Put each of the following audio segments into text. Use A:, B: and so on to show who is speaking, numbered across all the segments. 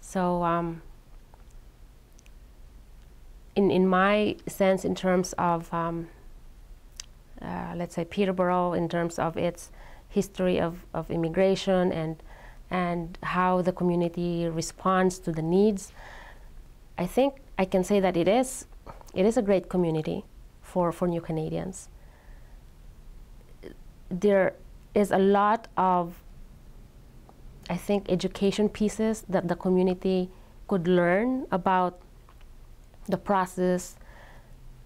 A: So in my sense, in terms of, let's say, Peterborough, in terms of its history of immigration and how the community responds to the needs, I think I can say that it is a great community for New Canadians. There is a lot of, I think, education pieces that the community could learn about the process,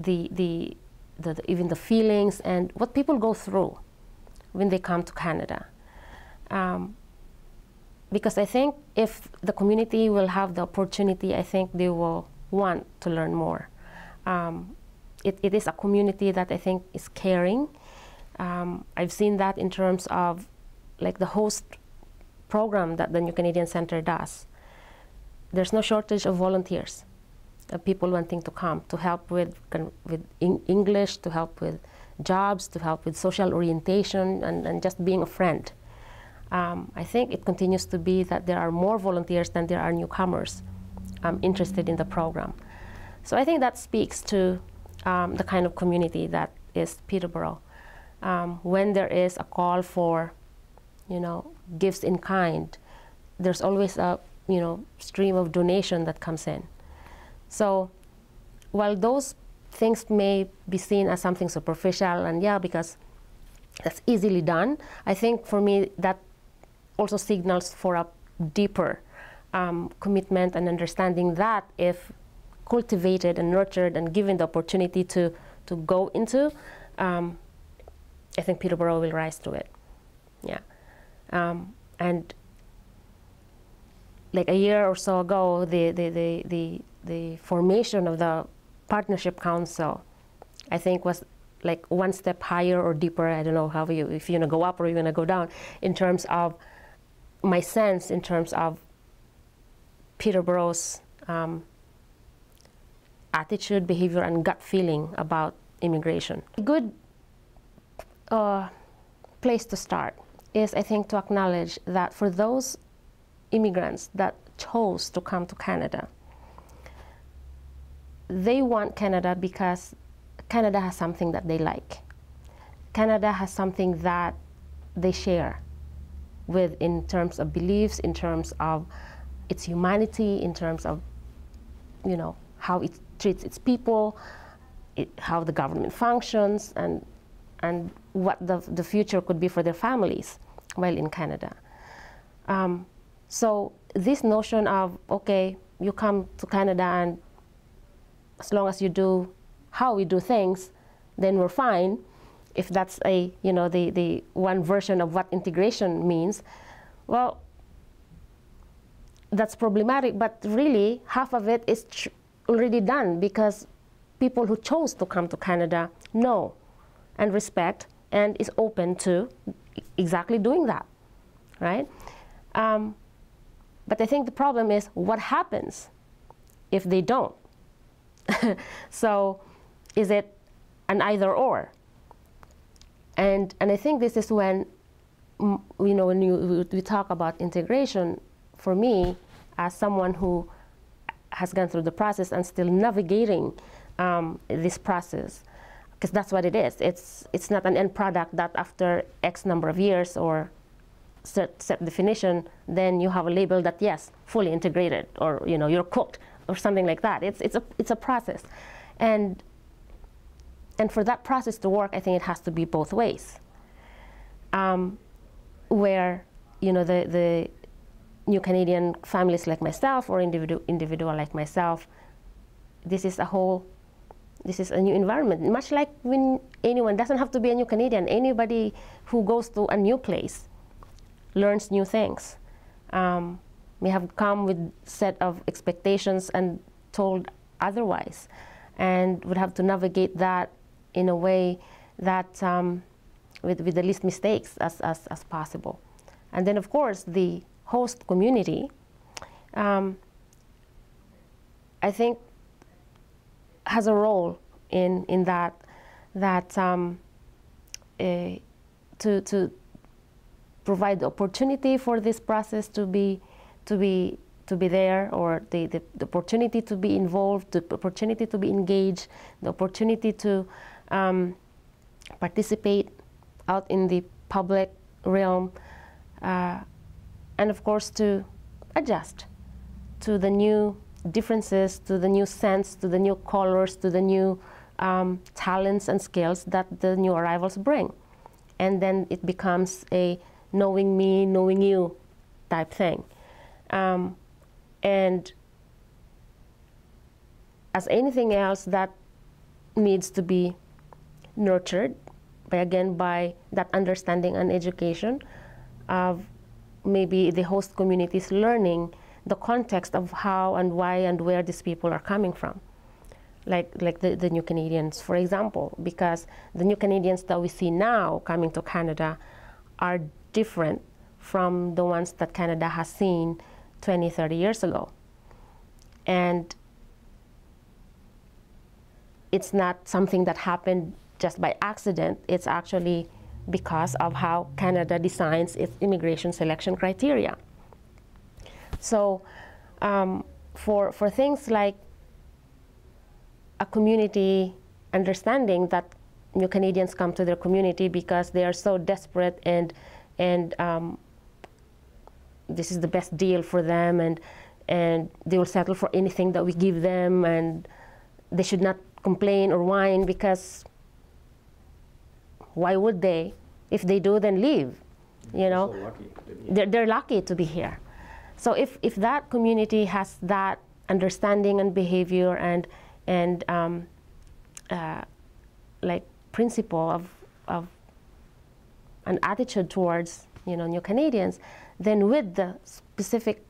A: even the feelings and what people go through when they come to Canada. Because I think if the community will have the opportunity, I think they will want to learn more. It is a community that I think is caring. I've seen that in terms of like the host program that the New Canadian Centre does. There's no shortage of volunteers, people wanting to come to help with English, to help with jobs, to help with social orientation, and just being a friend. I think it continues to be that there are more volunteers than there are newcomers interested in the program. So I think that speaks to the kind of community that is Peterborough. When there is a call for, gifts in kind, there's always a, stream of donation that comes in. So while those things may be seen as something superficial and because that's easily done, I think for me that also signals for a deeper commitment and understanding that if cultivated and nurtured and given the opportunity to go into, I think Peterborough will rise to it. And like a year or so ago, the formation of the Partnership Council, I think, was like one step higher or deeper. I don't know if you're gonna go up or you're gonna go down in terms of my sense, in terms of Peterborough's attitude, behavior, and gut feeling about immigration. A good place to start is, I think, to acknowledge that for those immigrants that chose to come to Canada, they want Canada because Canada has something that they like. Canada has something that they share with in terms of beliefs, in terms of its humanity, in terms of, how it treats its people, how the government functions, and what the future could be for their families while in Canada. So this notion of, okay, you come to Canada and as long as you do how we do things, then we're fine. If that's the one version of what integration means, well, that's problematic, but really half of it is already done because people who chose to come to Canada know and respect and is open to exactly doing that, right? But I think the problem is what happens if they don't? So is it an either or? And I think this is when, when we talk about integration, for me, as someone who has gone through the process and still navigating this process, because that's what it is. It's not an end product that after X number of years or set definition, then you have a label that, yes, fully integrated, or you're cooked, or something like that. It's a process. And for that process to work, I think it has to be both ways. Where the New Canadian families like myself or individual like myself, this is a new environment. Much like when anyone, doesn't have to be a New Canadian, anybody who goes to a new place learns new things. May have come with set of expectations and told otherwise. and would have to navigate that in a way that with the least mistakes as possible. And then, of course, the host community, I think, has a role in that to provide the opportunity for this process to be there, or the opportunity to be involved, the opportunity to be engaged, the opportunity to participate out in the public realm, and of course to adjust to the new differences, to the new sense, to the new colors, to the new talents and skills that the new arrivals bring. And then it becomes a knowing me, knowing you type thing. And as anything else, that needs to be nurtured by that understanding and education of maybe the host communities learning the context of how and why and where these people are coming from. Like the new Canadians, for example, because the new Canadians that we see now coming to Canada are different from the ones that Canada has seen 20, 30 years ago. And it's not something that happened just by accident. It's actually because of how Canada designs its immigration selection criteria. So for things like a community understanding that new Canadians come to their community because they are so desperate and this is the best deal for them, and they will settle for anything that we give them, and they should not complain or whine, because why would they? If they do, then leave. You know, they're lucky to be here. So if that community has that understanding and behavior and like principle of an attitude towards, you know, new Canadians, then with the specific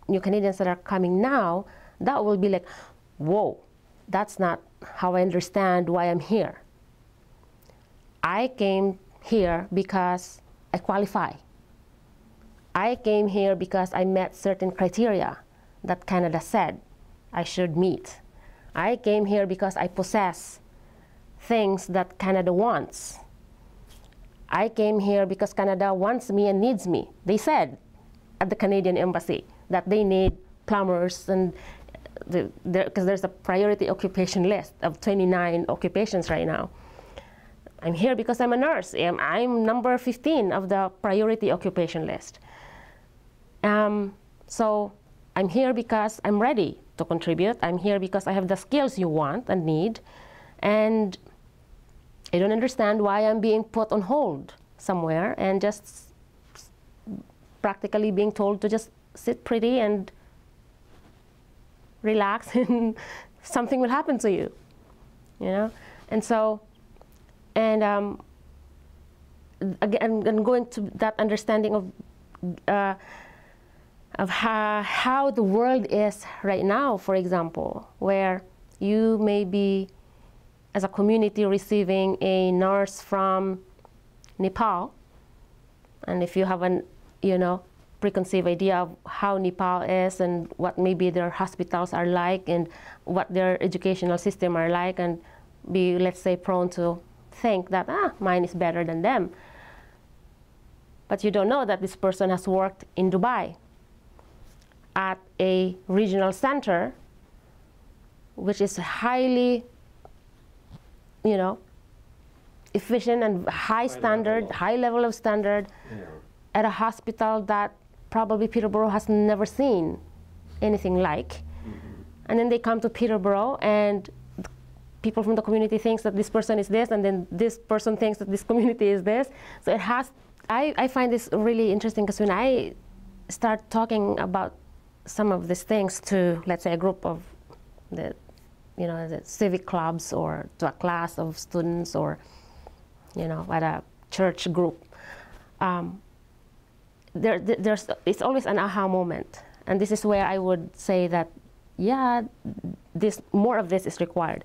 A: new Canadians that are coming now, that will be like, whoa, that's not how I understand why I'm here. I came here because I qualify. I came here because I met certain criteria that Canada said I should meet. I came here because I possess things that Canada wants. I came here because Canada wants me and needs me. They said at the Canadian Embassy that they need plumbers, and because there's a priority occupation list of 29 occupations right now. I'm here because I'm a nurse. I'm number 15 of the priority occupation list. So I'm here because I'm ready to contribute. I'm here because I have the skills you want and need. And I don't understand why I'm being put on hold somewhere and just practically being told to just sit pretty and relax and something will happen to you, you know? And so, and again, and going to that understanding of how the world is right now, for example, where you may be, as a community, receiving a nurse from Nepal, and if you have an, you know, preconceived idea of how Nepal is and what maybe their hospitals are like and what their educational system are like, and be, let's say, prone to think that, mine is better than them. But you don't know that this person has worked in Dubai at a regional center, which is highly, you know, efficient and high standard, high level of standard, at a hospital that probably Peterborough has never seen anything like. And then they come to Peterborough, and people from the community thinks that this person is this, and then this person thinks that this community is this. So it has, I find this really interesting, because when I start talking about some of these things to, let's say, a group of the, you know, the civic clubs, or to a class of students, or, you know, at a church group, it's always an aha moment. And this is where I would say that, yeah, more of this is required.